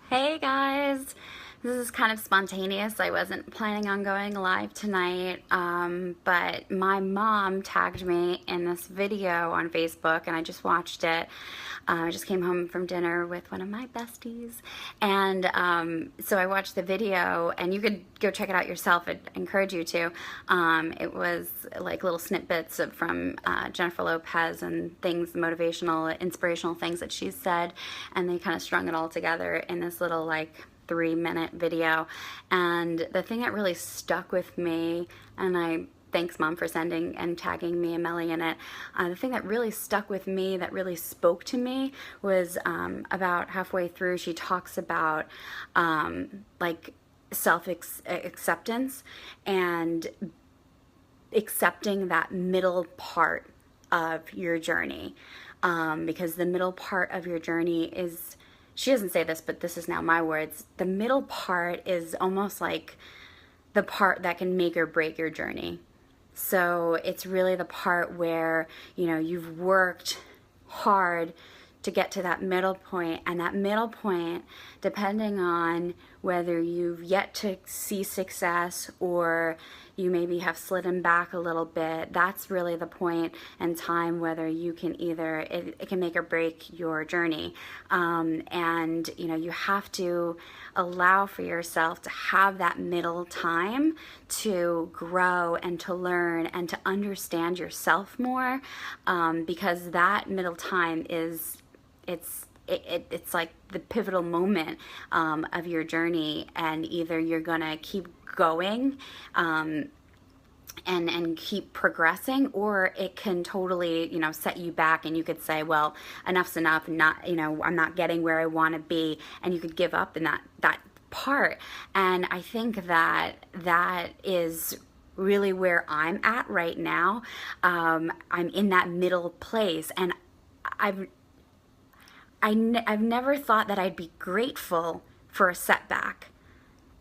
Hey guys, this is kind of spontaneous. I wasn't planning on going live tonight, but my mom tagged me in this video on Facebook and I just watched it. I just came home from dinner with one of my besties, and so I watched the video, and you could go check it out yourself. I'd encourage you to. It was like little snippets from Jennifer Lopez and things, motivational, inspirational things that she said, and they kind of strung it all together in this little like 3-minute video. And the thing that really stuck with me, and I thanks mom for sending and tagging me and Melly in it. The thing that really stuck with me, that really spoke to me, was about halfway through she talks about like self-acceptance and accepting that middle part of your journey, because the middle part of your journey is, she doesn't say this, but this is now my words, the middle part is almost like the part that can make or break your journey. So it's really the part where, you know, you've worked hard to get to that middle point, and that middle point, depending on whether you've yet to see success or you maybe have slidden back a little bit, that's really the point in time whether you can either, it can make or break your journey. And you know, you have to allow for yourself to have that middle time to grow and to learn and to understand yourself more, because that middle time is, it's like the pivotal moment of your journey, and either you're gonna keep going and keep progressing, or it can totally, you know, set you back, and you could say, well, enough's enough, not, you know, I'm not getting where I want to be, and you could give up in that part. And I think that is really where I'm at right now. I'm in that middle place, and I've never thought that I'd be grateful for a setback,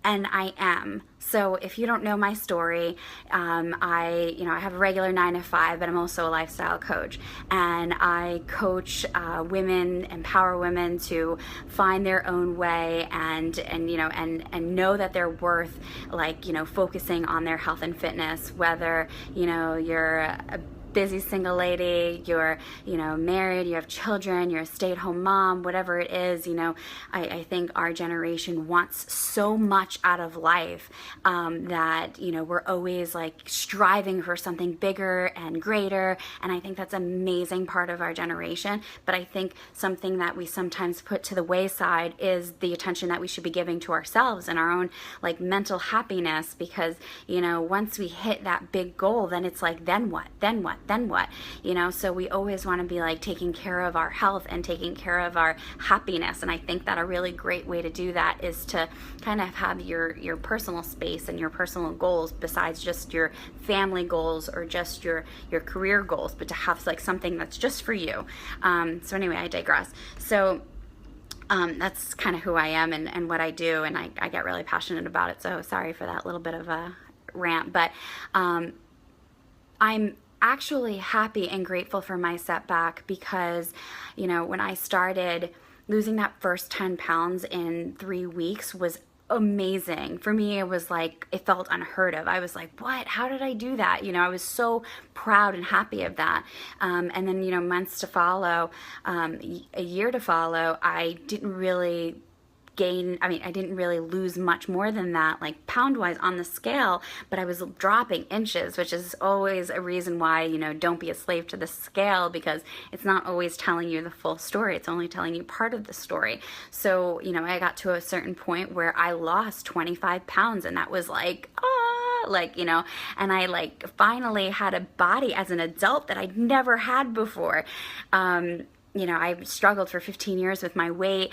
and I am. So if you don't know my story, I have a regular 9 to 5, but I'm also a lifestyle coach, and I coach women, empower women to find their own way, and know that they're worth, like, you know, focusing on their health and fitness, whether, you know, you're a busy single lady, you're, you know, married, you have children, you're a stay-at-home mom, whatever it is. You know, I think our generation wants so much out of life, that, you know, we're always like striving for something bigger and greater, and I think that's an amazing part of our generation. But I think something that we sometimes put to the wayside is the attention that we should be giving to ourselves and our own, like, mental happiness, because, you know, once we hit that big goal, then it's like, then what, you know? So we always want to be like taking care of our health and taking care of our happiness, and I think that a really great way to do that is to kind of have your personal space and your personal goals, besides just your family goals or just your career goals, but to have like something that's just for you. So anyway, I digress. So that's kind of who I am and what I do, and I get really passionate about it, so sorry for that little bit of a rant. But I'm actually happy and grateful for my setback, because, you know, when I started, losing that first 10 pounds in 3 weeks was amazing. For me, it was like, it felt unheard of. I was like, what? How did I do that? You know, I was so proud and happy of that. And then, you know, months to follow, a year to follow, I didn't really I didn't really lose much more than that, like pound-wise on the scale, but I was dropping inches, which is always a reason why, you know, don't be a slave to the scale, because it's not always telling you the full story. It's only telling you part of the story. So, you know, I got to a certain point where I lost 25 pounds, and that was like, like, you know, and I like finally had a body as an adult that I'd never had before. You know, I struggled for 15 years with my weight,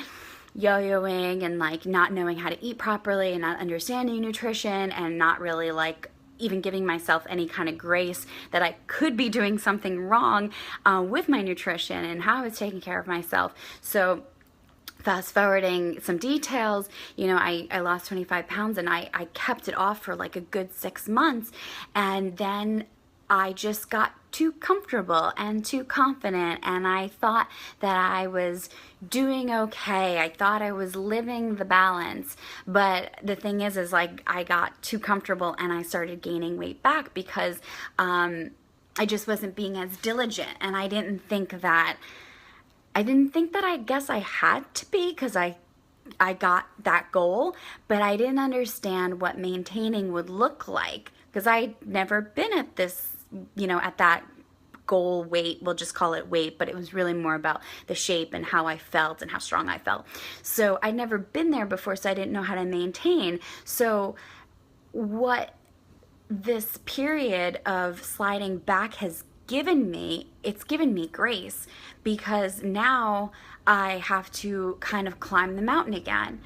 yo-yoing, and like not knowing how to eat properly, and not understanding nutrition, and not really like even giving myself any kind of grace that I could be doing something wrong with my nutrition and how I was taking care of myself. So fast forwarding some details, you know, I lost 25 pounds, and I kept it off for like a good 6 months, and then I just got too comfortable and too confident, and I thought that I was doing okay. I thought I was living the balance. But the thing is like I got too comfortable and I started gaining weight back because I just wasn't being as diligent, and I didn't think that I guess I had to be, because I got that goal, but I didn't understand what maintaining would look like, because I'd never been at this, at that goal weight. We'll just call it weight, but it was really more about the shape and how I felt and how strong I felt. So I'd never been there before, so I didn't know how to maintain. So what this period of sliding back has given me, it's given me grace, because now I have to kind of climb the mountain again.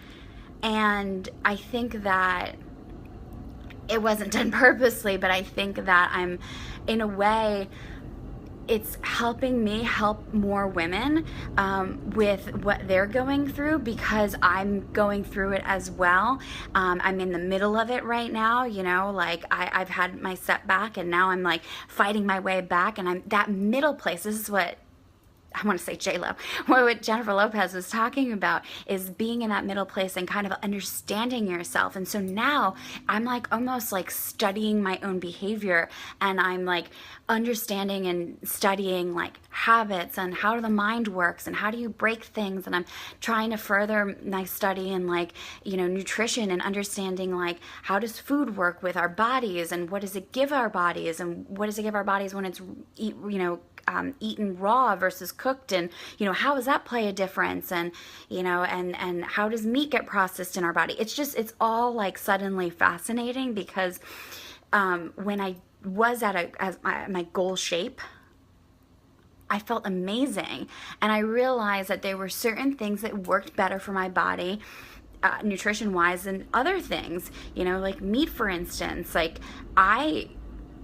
And I think that it wasn't done purposely, but I think that I'm, in a way, it's helping me help more women with what they're going through, because I'm going through it as well. I'm in the middle of it right now, like I've had my setback, and now I'm like fighting my way back, and I'm that middle place. This is what I want to say J-Lo, what Jennifer Lopez was talking about, is being in that middle place and kind of understanding yourself. And so now I'm like almost like studying my own behavior, and I'm like understanding and studying like habits and how the mind works and how do you break things. And I'm trying to further my study in like, nutrition, and understanding like how does food work with our bodies, and what does it give our bodies, and what does it give our bodies when it's, eaten raw versus cooked, and how does that play a difference, and and how does meat get processed in our body. It's all like suddenly fascinating, because when I was at my goal shape, I felt amazing, and I realized that there were certain things that worked better for my body, nutrition wise, than other things, like meat, for instance. Like I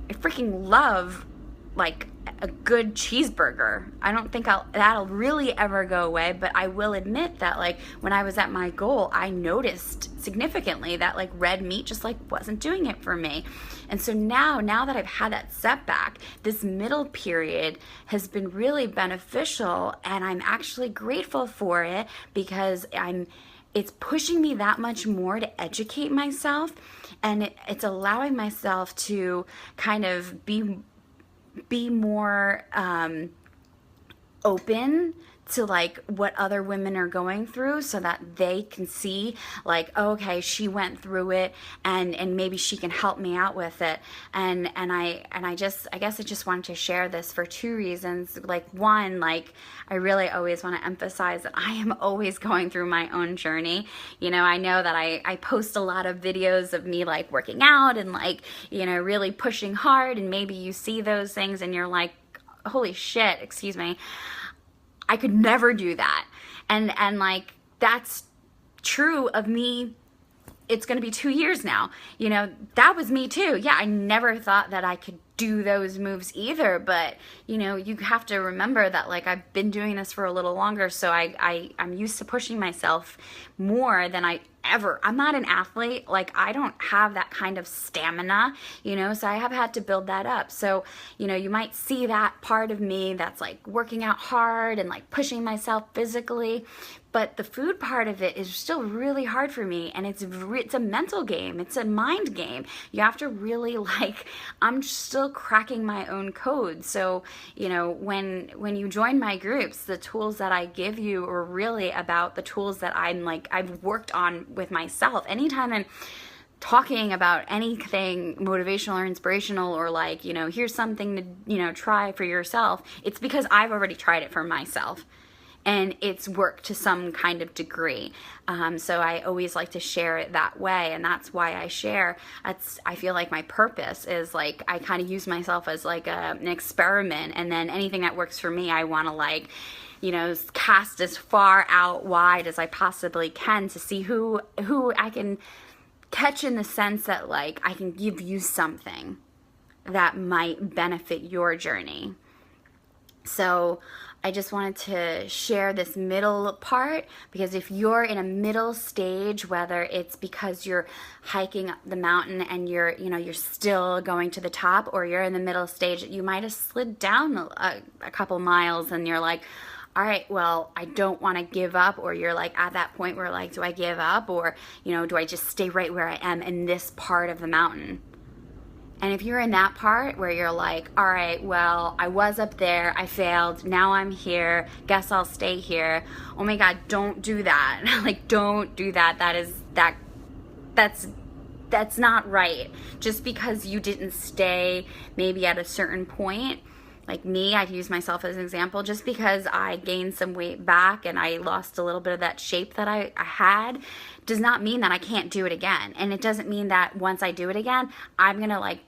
freaking love like a good cheeseburger. I don't think that'll really ever go away, but I will admit that like when I was at my goal, I noticed significantly that like red meat just like wasn't doing it for me. And so now that I've had that setback, this middle period has been really beneficial, and I'm actually grateful for it, because it's pushing me that much more to educate myself, and it's allowing myself to kind of be more open to like what other women are going through, so that they can see like, oh, okay, she went through it, and maybe she can help me out with it. And I guess I just wanted to share this for two reasons. Like one, like I really always want to emphasize that I am always going through my own journey. I know that I post a lot of videos of me like working out and like, really pushing hard, and maybe you see those things and you're like, holy shit, excuse me, I could never do that. And like, that's true of me. It's going to be 2 years now. That was me too. Yeah, I never thought that I could do those moves either. But, you have to remember that like I've been doing this for a little longer. So I'm used to pushing myself more than I'm not an athlete. Like I don't have that kind of stamina, so I have had to build that up. So, you might see that part of me that's like working out hard and like pushing myself physically, but the food part of it is still really hard for me. And it's a mental game. It's a mind game. You have to really like, I'm still cracking my own code. So, when you join my groups, the tools that I give you are really about the tools that I've worked on with myself. Anytime I'm talking about anything motivational or inspirational, or like, here's something to, try for yourself, it's because I've already tried it for myself, and it's worked to some kind of degree. So I always like to share it that way, and that's why I share. I feel like my purpose is like, I kind of use myself as like an experiment, and then anything that works for me, I want to like, cast as far out wide as I possibly can, to see who I can catch, in the sense that like I can give you something that might benefit your journey. So I just wanted to share this middle part, because if you're in a middle stage, whether it's because you're hiking up the mountain and you're still going to the top, or you're in the middle stage, you might have slid down a couple miles and you're like, all right, well, I don't want to give up, or you're like at that point where like, do I give up, or do I just stay right where I am in this part of the mountain? And if you're in that part where you're like, all right, well, I was up there, I failed, now I'm here, guess I'll stay here. Oh my God, don't do that. Like, don't do that. That's not right. Just because you didn't stay maybe at a certain point, like me, I'd use myself as an example, just because I gained some weight back and I lost a little bit of that shape that I had, does not mean that I can't do it again. And it doesn't mean that once I do it again, I'm gonna like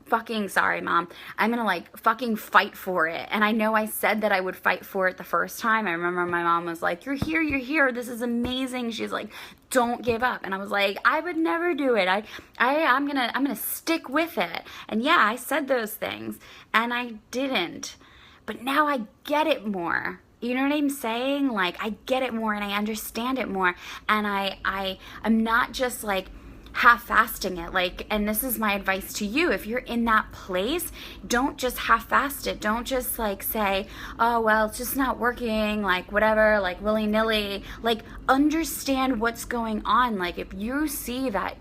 fucking, sorry mom, I'm gonna like fucking fight for it. And I know I said that I would fight for it the first time. I remember my mom was like, you're here, this is amazing. She's like, don't give up. And I was like, I would never do it. I'm gonna stick with it. And yeah, I said those things and I didn't, but now I get it more. You know what I'm saying? Like, I get it more and I understand it more, and I'm not just like half-fasting it. Like, and this is my advice to you, if you're in that place, don't just half-fast it. Don't just like say, oh well, it's just not working, like whatever, like willy-nilly. Like, understand what's going on. Like, if you see that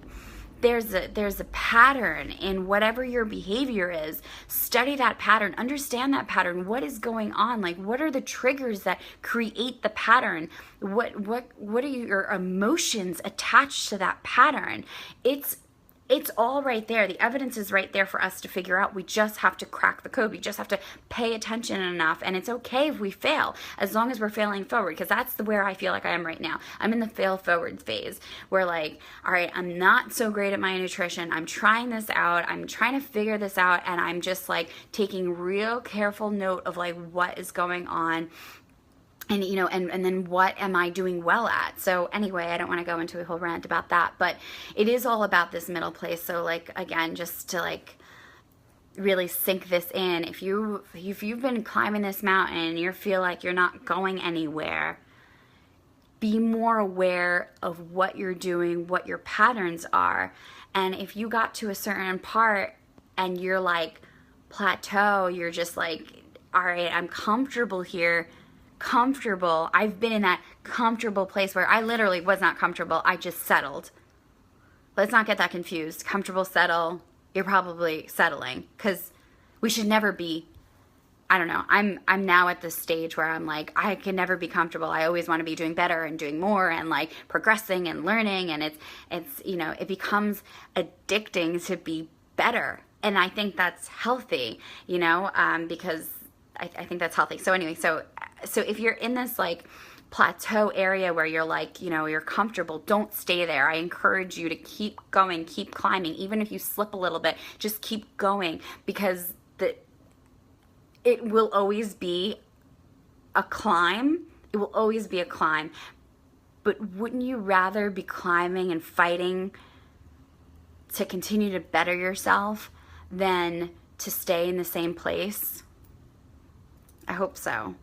there's a pattern in whatever your behavior is, study that pattern, understand that pattern. What is going on? Like, what are the triggers that create the pattern? What are your emotions attached to that pattern? It's all right there. The evidence is right there for us to figure out. We just have to crack the code. We just have to pay attention enough. And it's okay if we fail, as long as we're failing forward, because that's where I feel like I am right now. I'm in the fail forward phase where like, all right, I'm not so great at my nutrition. I'm trying this out. I'm trying to figure this out. And I'm just like taking real careful note of like what is going on. And, and then what am I doing well at? So anyway, I don't want to go into a whole rant about that, but it is all about this middle place. So like, again, just to like really sink this in, if you've been climbing this mountain and you feel like you're not going anywhere, be more aware of what you're doing, what your patterns are. And if you got to a certain part and you're like plateau, you're just like, all right, I'm comfortable here. Comfortable. I've been in that comfortable place where I literally was not comfortable. I just settled. Let's not get that confused. Comfortable, settle. You're probably settling, because we should never be. I don't know. I'm now at this stage where I'm like, I can never be comfortable. I always want to be doing better and doing more and like progressing and learning, and it's it becomes addicting to be better. And I think that's healthy, because I think that's healthy. So anyway, so if you're in this like plateau area where you're like, you're comfortable, don't stay there. I encourage you to keep going, keep climbing. Even if you slip a little bit, just keep going, because it will always be a climb. It will always be a climb. But wouldn't you rather be climbing and fighting to continue to better yourself than to stay in the same place? I hope so.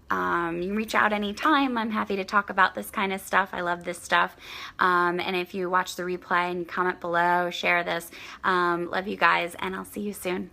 You can reach out anytime. I'm happy to talk about this kind of stuff. I love this stuff. And if you watch the replay and comment below, share this. Love you guys, and I'll see you soon.